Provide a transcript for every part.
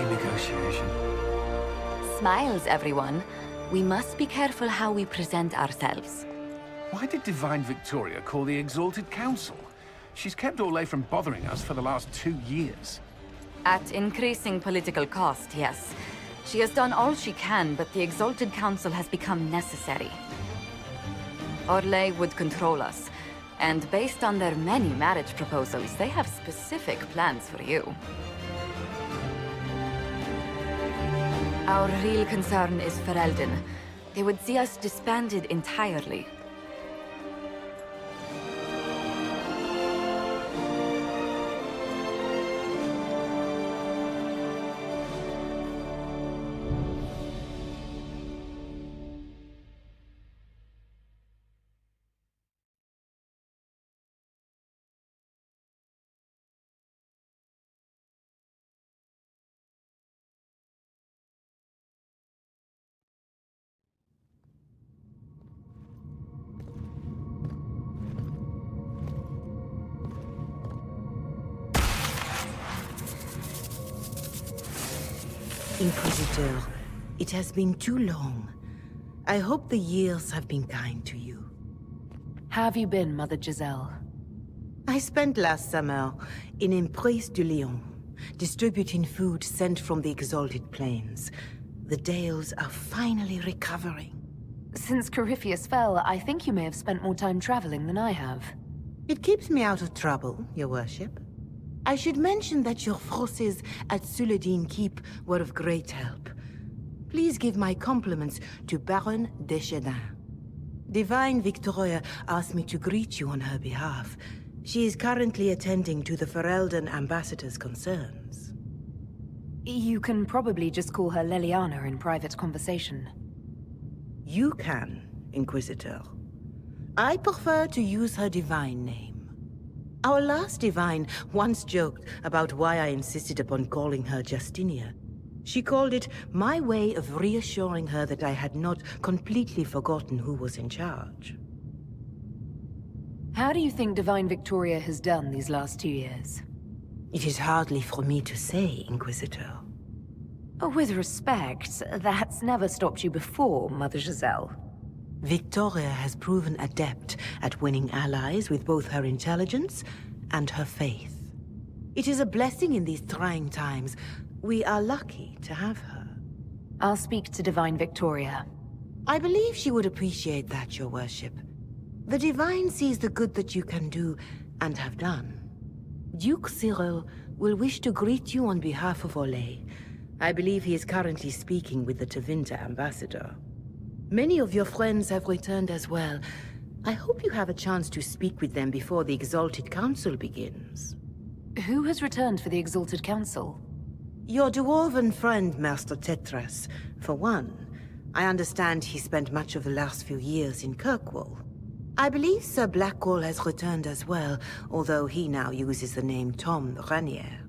bloody negotiation. Smiles, everyone. We must be careful how we present ourselves. Why did Divine Victoria call the Exalted Council? She's kept Orlais from bothering us for the last 2 years. At increasing political cost, yes. She has done all she can, but the Exalted Council has become necessary. Orlais would control us, and based on their many marriage proposals, they have specific plans for you. Our real concern is Ferelden. They would see us disbanded entirely. Inquisitor, it has been too long. I hope the years have been kind to you. How have you been, Mother Giselle? I spent last summer in Emprise du Lion, distributing food sent from the Exalted Plains. The Dales are finally recovering. Since Corypheus fell, I think you may have spent more time traveling than I have. It keeps me out of trouble, Your Worship. I should mention that your forces at Suladin Keep were of great help. Please give my compliments to Baron Deschedin. Divine Victoria asked me to greet you on her behalf. She is currently attending to the Ferelden ambassador's concerns. You can probably just call her Leliana in private conversation. You can, Inquisitor. I prefer to use her divine name. Our last divine once joked about why I insisted upon calling her Justinia. She called it my way of reassuring her that I had not completely forgotten who was in charge. How do you think Divine Victoria has done these last 2 years? It is hardly for me to say, Inquisitor. With respect, that's never stopped you before, Mother Giselle. Victoria has proven adept at winning allies with both her intelligence and her faith. It is a blessing in these trying times. We are lucky to have her. I'll speak to Divine Victoria. I believe she would appreciate that, Your Worship. The Divine sees the good that you can do and have done. Duke Cyril will wish to greet you on behalf of Orlais. I believe he is currently speaking with the Tevinter ambassador. Many of your friends have returned as well. I hope you have a chance to speak with them before the Exalted Council begins. Who has returned for the Exalted Council? Your dwarven friend, Master Tetras, for one. I understand he spent much of the last few years in Kirkwall. I believe Sir Blackwall has returned as well, although he now uses the name Tom Ranier.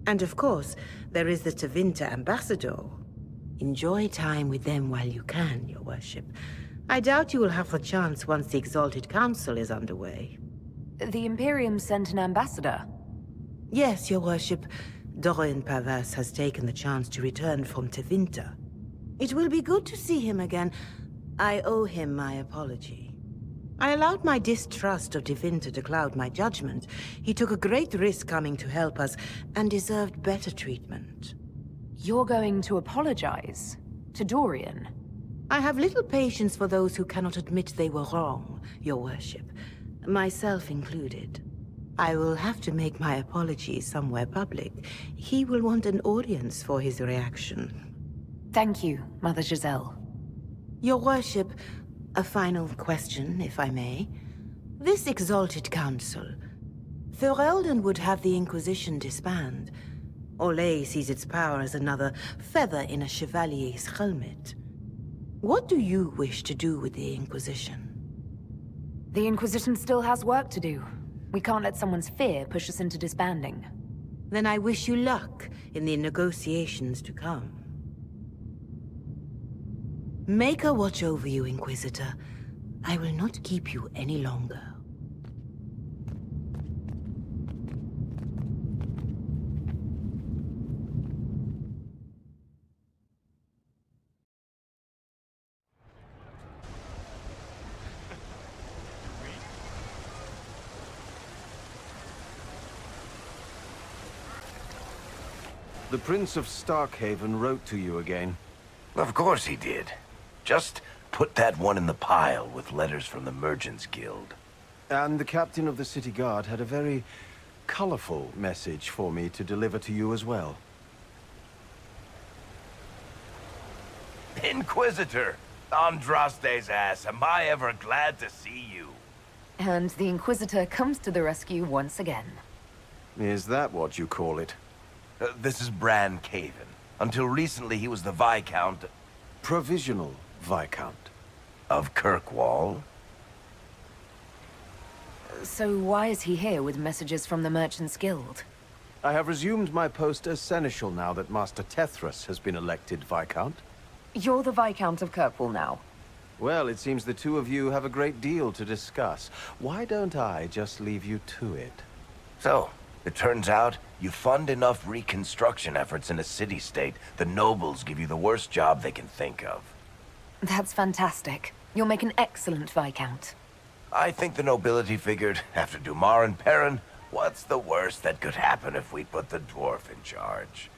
And of course, there is the Tevinter ambassador. Enjoy time with them while you can, Your Worship. I doubt you will have the chance once the Exalted Council is underway. The Imperium sent an ambassador. Yes, Your Worship. Dorian Pavas has taken the chance to return from Tevinter. It will be good to see him again. I owe him my apology. I allowed my distrust of Tevinter to cloud my judgment. He took a great risk coming to help us, and deserved better treatment. You're going to apologize? To Dorian? I have little patience for those who cannot admit they were wrong, Your Worship. Myself included. I will have to make my apologies somewhere public. He will want an audience for his reaction. Thank you, Mother Giselle. Your Worship, a final question, if I may. This Exalted Council. Ferelden would have the Inquisition disband. Orlais sees its power as another feather in a chevalier's helmet. What do you wish to do with the Inquisition? The Inquisition still has work to do. We can't let someone's fear push us into disbanding. Then I wish you luck in the negotiations to come. Maker watch over you, Inquisitor. I will not keep you any longer. The Prince of Starkhaven wrote to you again. Of course he did. Just put that one in the pile with letters from the Merchants Guild. And the captain of the city guard had a very colorful message for me to deliver to you as well. Inquisitor! Andraste's ass, am I ever glad to see you? And the Inquisitor comes to the rescue once again. Is that what you call it? This is Bran Caven. Until recently, he was the Viscount Provisional Viscount. of Kirkwall. So why is he here with messages from the Merchants Guild? I have resumed my post as Seneschal now that Master Tethras has been elected Viscount. You're the Viscount of Kirkwall now. Well, it seems the two of you have a great deal to discuss. Why don't I just leave you to it? So, it turns out you fund enough reconstruction efforts in a city-state, the nobles give you the worst job they can think of. That's fantastic. You'll make an excellent Viscount. I think the nobility figured, after Dumar and Perrin, what's the worst that could happen if we put the dwarf in charge?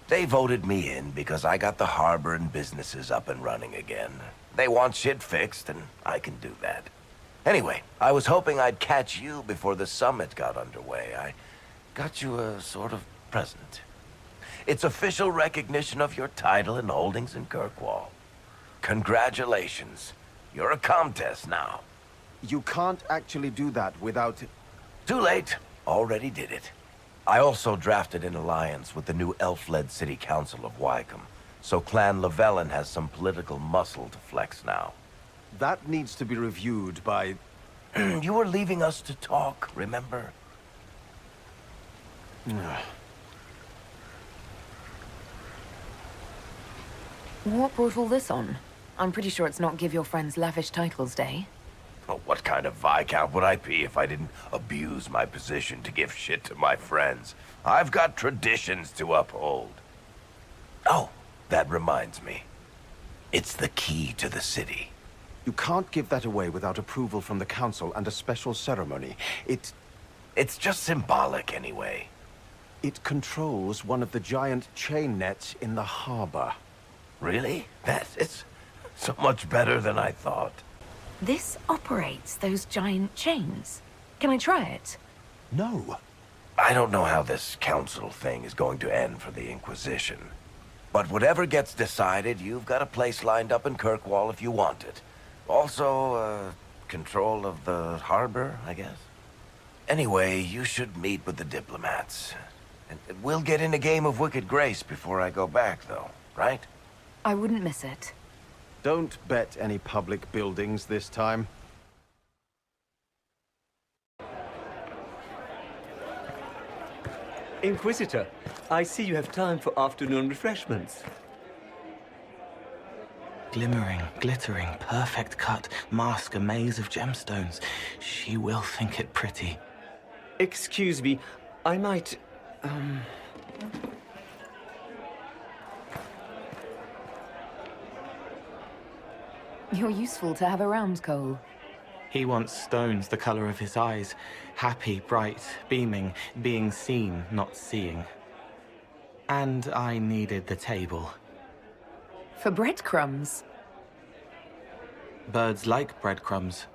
They voted me in because I got the harbor and businesses up and running again. They want shit fixed, and I can do that. Anyway, I was hoping I'd catch you before the summit got underway. I got you a sort of present. It's official recognition of your title and holdings in Kirkwall. Congratulations. You're a Comtesse now. You can't actually do that without... Too late. Already did it. I also drafted an alliance with the new elf-led city council of Wycombe, so Clan Llewellyn has some political muscle to flex now. That needs to be reviewed by... You were leaving us to talk, remember? What brought all this on? I'm pretty sure it's not Give Your Friends Lavish Titles Day. Oh, what kind of Viscount would I be if I didn't abuse my position to give shit to my friends? I've got traditions to uphold. Oh, that reminds me. It's the key to the city. You can't give that away without approval from the council and a special ceremony. It's just symbolic anyway. It controls one of the giant chain nets in the harbor. Really? That is so much better than I thought. This operates those giant chains. Can I try it? No. I don't know how this council thing is going to end for the Inquisition. But whatever gets decided, you've got a place lined up in Kirkwall if you want it. Also, control of the harbor, I guess. Anyway, you should meet with the diplomats. And we'll get in a game of Wicked Grace before I go back, though, right? I wouldn't miss it. Don't bet any public buildings this time. Inquisitor, I see you have time for afternoon refreshments. Glimmering, glittering, perfect cut, mask a maze of gemstones. She will think it pretty. Excuse me, I might, You're useful to have around, Cole. He wants stones the color of his eyes. Happy, bright, beaming, being seen, not seeing. And I needed the table. For breadcrumbs. Birds like breadcrumbs.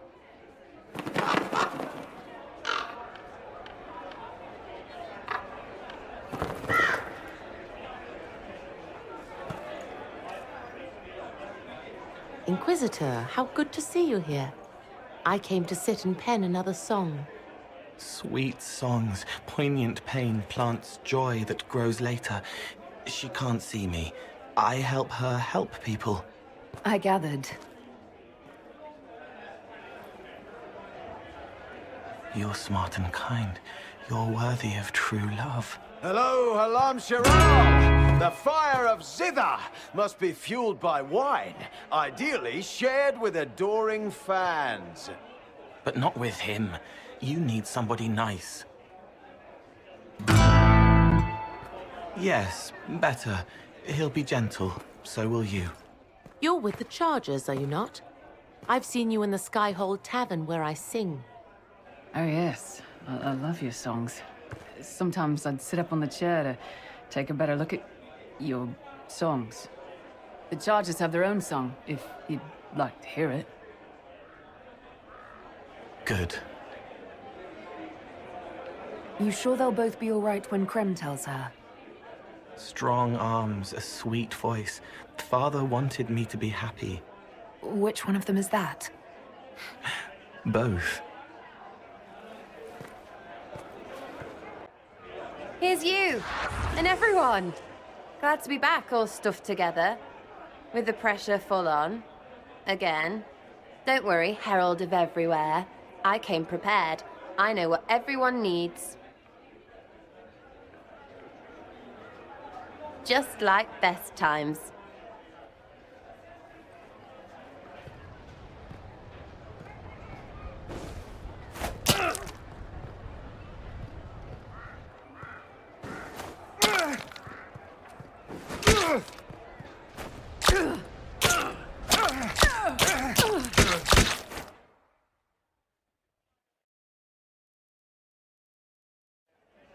Inquisitor, how good to see you here. I came to sit and pen another song. Sweet songs, poignant pain plants joy that grows later. She can't see me. I help her help people. I gathered. You're smart and kind. You're worthy of true love. Hello, Halam Shiraz! The fire of Zither must be fueled by wine, ideally shared with adoring fans. But not with him. You need somebody nice. Yes, better. He'll be gentle. So will you. You're with the Chargers, are you not? I've seen you in the Skyhold Tavern where I sing. Oh, yes. I love your songs. Sometimes I'd sit up on the chair to take a better look at your songs. The Chargers have their own song, if you'd like to hear it. Good. You sure they'll both be all right when Krem tells her? Strong arms, a sweet voice. Father wanted me to be happy. Which one of them is that? Both. Here's you! And everyone! Glad to be back, all stuffed together. With the pressure full on. Again. Don't worry, Herald of Everywhere. I came prepared. I know what everyone needs. Just like best times.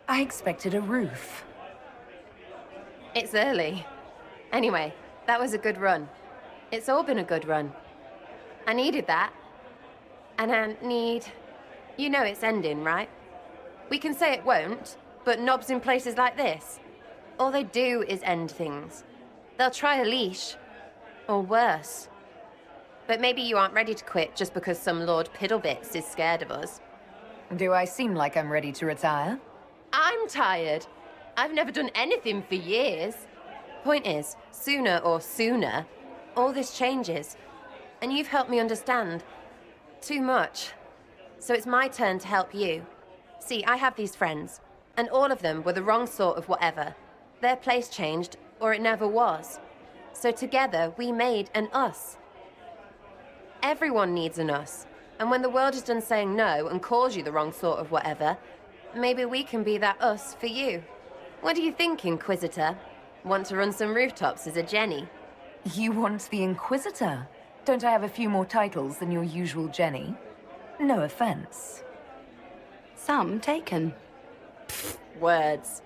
I expected a roof. It's early. Anyway, that was a good run. It's all been a good run. I needed that. And I need... You know it's ending, right? We can say it won't, but knobs in places like this, all they do is end things. They'll try a leash. Or worse. But maybe you aren't ready to quit just because some Lord Piddlebits is scared of us. Do I seem like I'm ready to retire? I'm tired. I've never done anything for years. Point is, sooner, all this changes. And you've helped me understand. Too much. So it's my turn to help you. See, I have these friends, and all of them were the wrong sort of whatever. Their place changed, or it never was. So together, we made an us. Everyone needs an us. And when the world is done saying no and calls you the wrong sort of whatever, maybe we can be that us for you. What do you think, Inquisitor? Want to run some rooftops as a Jenny? You want the Inquisitor? Don't I have a few more titles than your usual Jenny? No offense. Some taken. Words.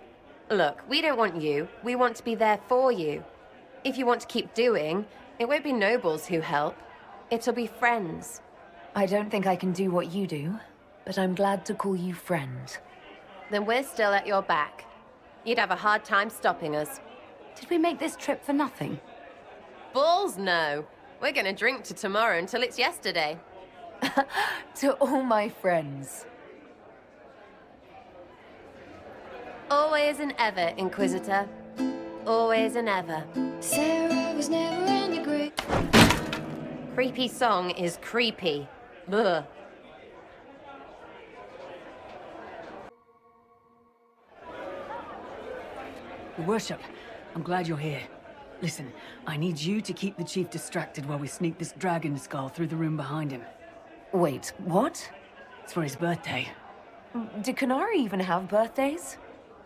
Look, we don't want you. We want to be there for you. If you want to keep doing, it won't be nobles who help. It'll be friends. I don't think I can do what you do, but I'm glad to call you friend. Then we're still at your back. You'd have a hard time stopping us. Did we make this trip for nothing? Balls no. We're gonna drink to tomorrow until it's yesterday. To all my friends. Always and ever, Inquisitor. Always and ever. Sarah was never in the group. Creepy song is creepy. Ugh. Your Worship, I'm glad you're here. Listen, I need you to keep the Chief distracted while we sneak this dragon skull through the room behind him. Wait, what? It's for his birthday. Do Canari even have birthdays?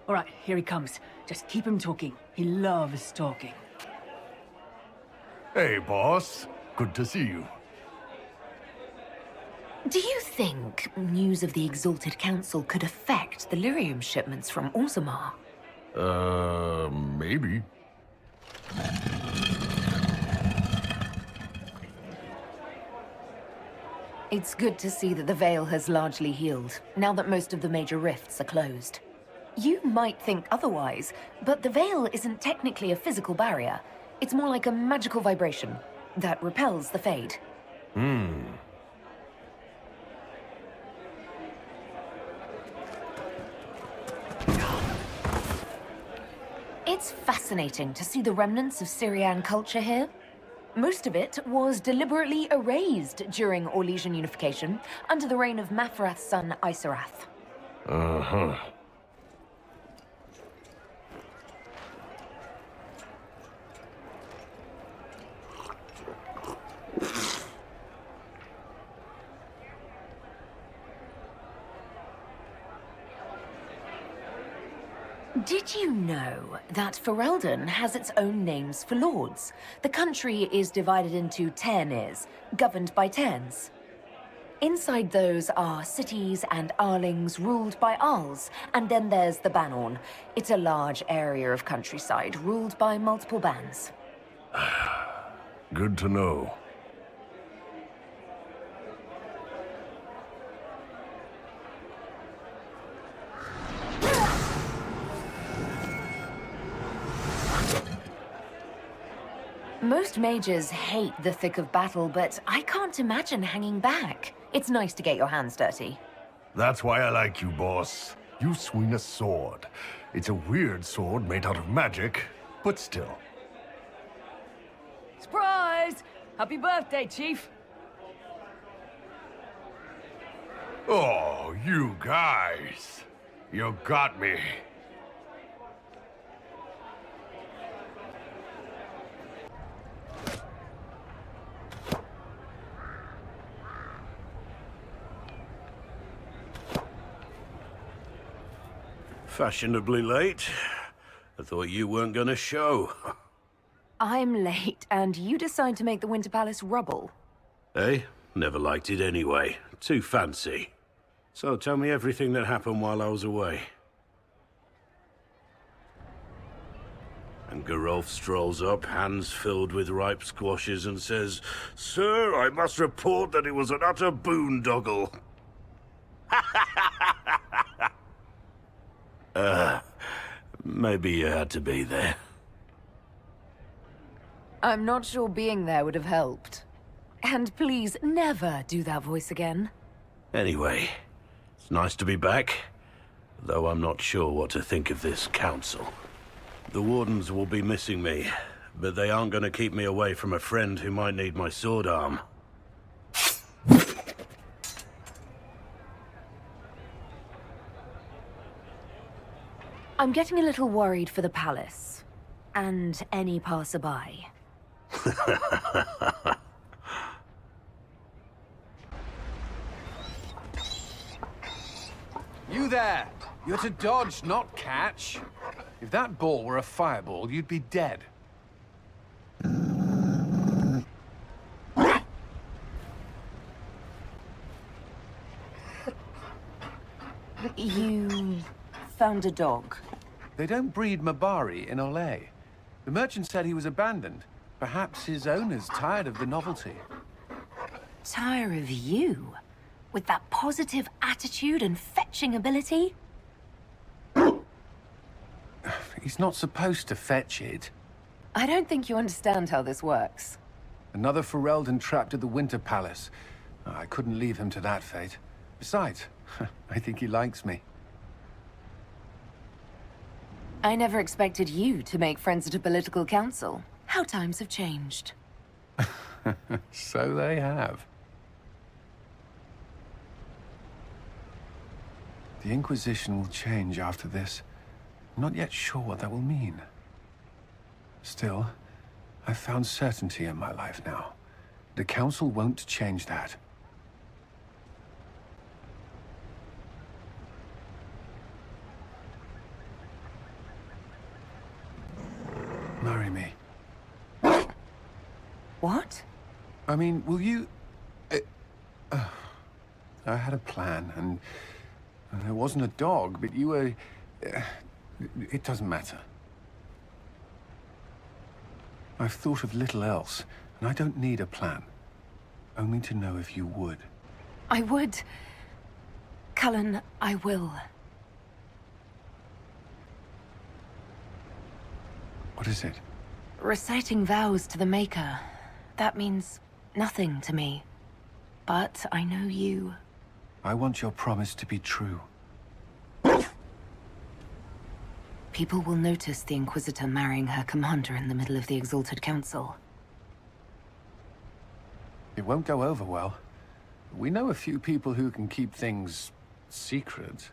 All right, here he comes. Just keep him talking. He loves talking. Hey, boss. Good to see you. Do you think news of the Exalted Council could affect the lyrium shipments from Orzammar? Maybe. It's good to see that the Veil has largely healed, now that most of the major rifts are closed. You might think otherwise, but the Veil isn't technically a physical barrier. It's more like a magical vibration that repels the Fade. It's fascinating to see the remnants of Syrian culture here. Most of it was deliberately erased during Orlesian unification under the reign of Mafrath's son Isarath. Uh-huh. Did you know that Ferelden has its own names for lords? The country is divided into Tairnirs, governed by Tairns. Inside those are cities and Arlings ruled by Arls, and then there's the Banorn. It's a large area of countryside ruled by multiple bands. Good to know. Most mages hate the thick of battle, but I can't imagine hanging back. It's nice to get your hands dirty. That's why I like you, boss. You swing a sword. It's a weird sword made out of magic, but still. Surprise! Happy birthday, Chief. Oh, you guys. You got me. Fashionably late. I thought you weren't gonna show. I'm late, and you decide to make the Winter Palace rubble. Eh? Never liked it anyway. Too fancy. So tell me everything that happened while I was away. And Geralf strolls up, hands filled with ripe squashes, and says, "Sir, I must report that it was an utter boondoggle." Maybe you had to be there. I'm not sure being there would have helped. And please, never do that voice again. Anyway, it's nice to be back, though I'm not sure what to think of this council. The Wardens will be missing me, but they aren't going to keep me away from a friend who might need my sword arm. I'm getting a little worried for the palace. And any passerby. You there! You're to dodge, not catch. If that ball were a fireball, you'd be dead. You found a dog. They don't breed Mabari in Olay. The merchant said he was abandoned. Perhaps his owner's tired of the novelty. Tire of you? With that positive attitude and fetching ability? He's not supposed to fetch it. I don't think you understand how this works. Another Ferelden trapped at the Winter Palace. I couldn't leave him to that fate. Besides, I think he likes me. I never expected you to make friends at a political council. How times have changed. So they have. The Inquisition will change after this. I'm not yet sure what that will mean. Still, I've found certainty in my life now. The Council won't change that. Marry me. What? I mean, will you... I had a plan, and there wasn't a dog, but you were... it doesn't matter. I've thought of little else, and I don't need a plan. Only to know if you would. I would. Cullen, I will. What is it? Reciting vows to the Maker. That means nothing to me. But I know you. I want your promise to be true. People will notice the Inquisitor marrying her commander in the middle of the Exalted Council. It won't go over well. We know a few people who can keep things secret.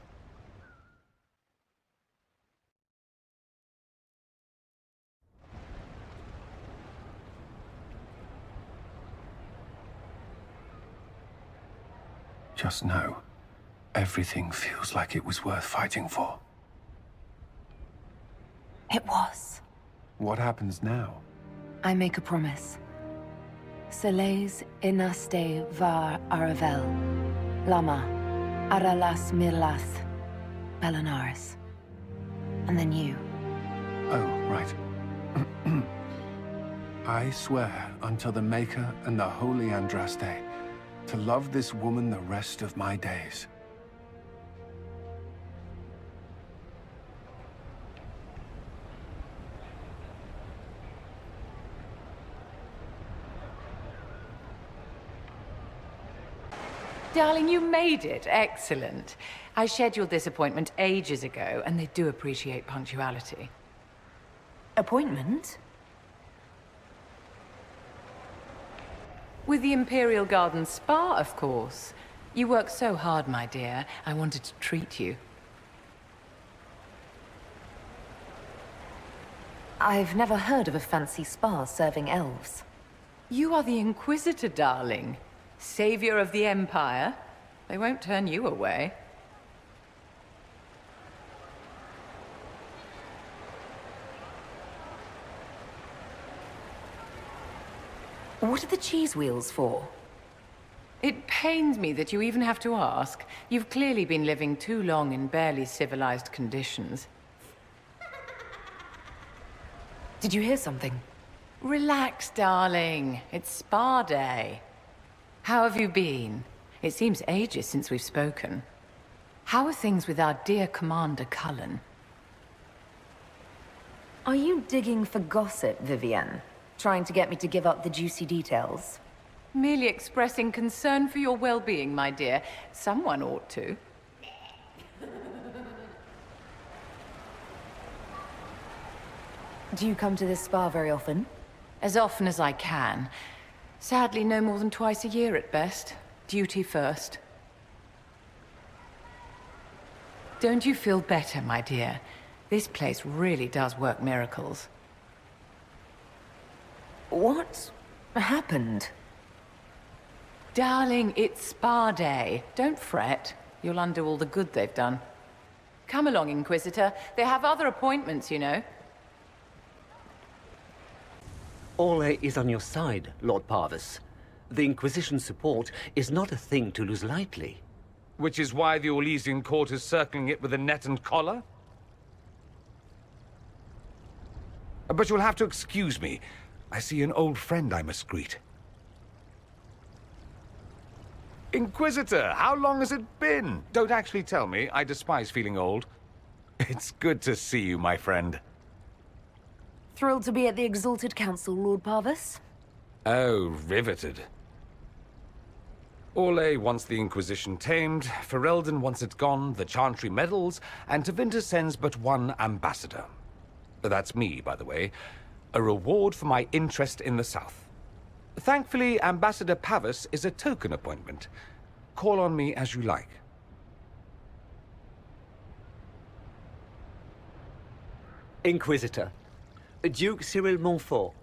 Just know, everything feels like it was worth fighting for. It was. What happens now? I make a promise. Soleil's inaste var Aravel. Lama, Aralas Mirlath, Belanaris. And then you. Oh, right. I swear unto the Maker and the Holy Andraste to love this woman the rest of my days. Darling, you made it. Excellent. I scheduled this appointment ages ago, and they do appreciate punctuality. Appointment? With the Imperial Garden Spa, of course. You work so hard, my dear. I wanted to treat you. I've never heard of a fancy spa serving elves. You are the Inquisitor, darling. Savior of the Empire. They won't turn you away. What are the cheese wheels for? It pains me that you even have to ask. You've clearly been living too long in barely civilized conditions. Did you hear something? Relax, darling. It's spa day. How have you been? It seems ages since we've spoken. How are things with our dear Commander Cullen? Are you digging for gossip, Vivienne? Trying to get me to give up the juicy details? Merely expressing concern for your well-being, my dear. Someone ought to. Do you come to this spa very often? As often as I can. Sadly, no more than twice a year at best. Duty first. Don't you feel better, my dear? This place really does work miracles. What happened? Darling, it's spa day. Don't fret. You'll undo all the good they've done. Come along, Inquisitor. They have other appointments, you know. Orlais is on your side, Lord Parvis. The Inquisition's support is not a thing to lose lightly. Which is why the Orlesian court is circling it with a net and collar? But you'll have to excuse me. I see an old friend I must greet. Inquisitor, how long has it been? Don't actually tell me. I despise feeling old. It's good to see you, my friend. Thrilled to be at the Exalted Council, Lord Parvis? Oh, riveted. Orlais wants the Inquisition tamed, Ferelden wants it gone, the Chantry meddles, and Tevinter sends but one ambassador. That's me, by the way. A reward for my interest in the South. Thankfully, Ambassador Pavis is a token appointment. Call on me as you like. Inquisitor, Duke Cyril Montfort,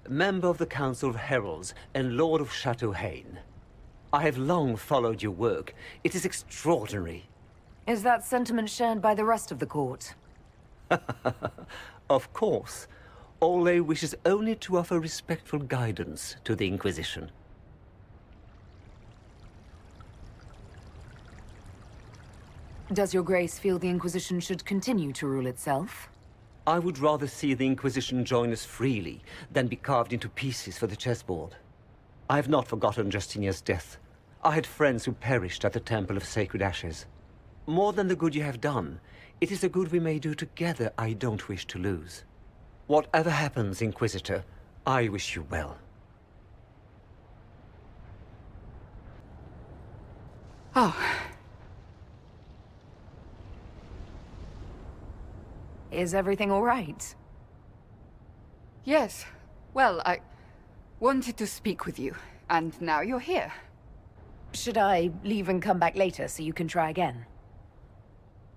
member of the Council of Heralds and Lord of Chateau Haine. I have long followed your work. It is extraordinary. Is that sentiment shared by the rest of the court? Of course. Orlais wishes only to offer respectful guidance to the Inquisition. Does your grace feel the Inquisition should continue to rule itself? I would rather see the Inquisition join us freely than be carved into pieces for the chessboard. I have not forgotten Justinia's death. I had friends who perished at the Temple of Sacred Ashes. More than the good you have done, it is the good we may do together I don't wish to lose. Whatever happens, Inquisitor, I wish you well. Oh. Is everything all right? Yes. Well, I wanted to speak with you, and now you're here. Should I leave and come back later so you can try again?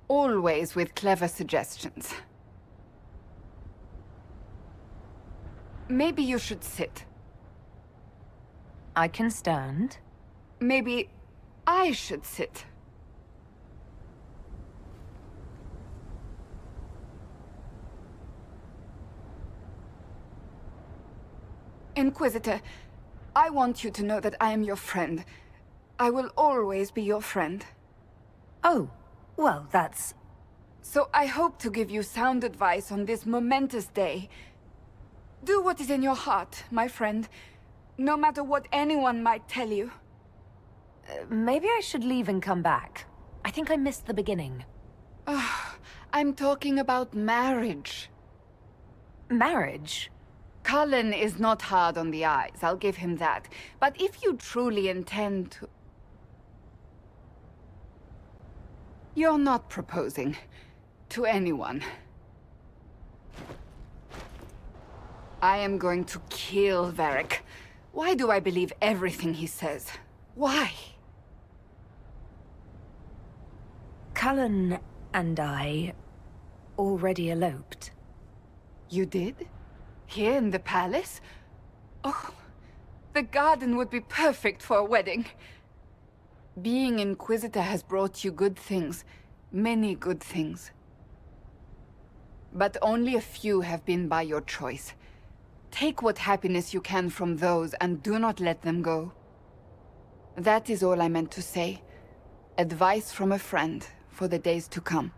Always with clever suggestions. Maybe you should sit. I can stand. Maybe I should sit. Inquisitor, I want you to know that I am your friend. I will always be your friend. Oh, well, that's... So I hope to give you sound advice on this momentous day. Do what is in your heart, my friend, no matter what anyone might tell you. maybe I should leave and come back. I think I missed the beginning. I'm talking about marriage. Marriage? Cullen is not hard on the eyes, I'll give him that. But if you truly intend to... You're not proposing to anyone. I am going to kill Varric. Why do I believe everything he says? Why? Cullen and I already eloped. You did? Here in the palace? Oh, the garden would be perfect for a wedding. Being Inquisitor has brought you good things. Many good things. But only a few have been by your choice. Take what happiness you can from those and do not let them go. That is all I meant to say. Advice from a friend for the days to come.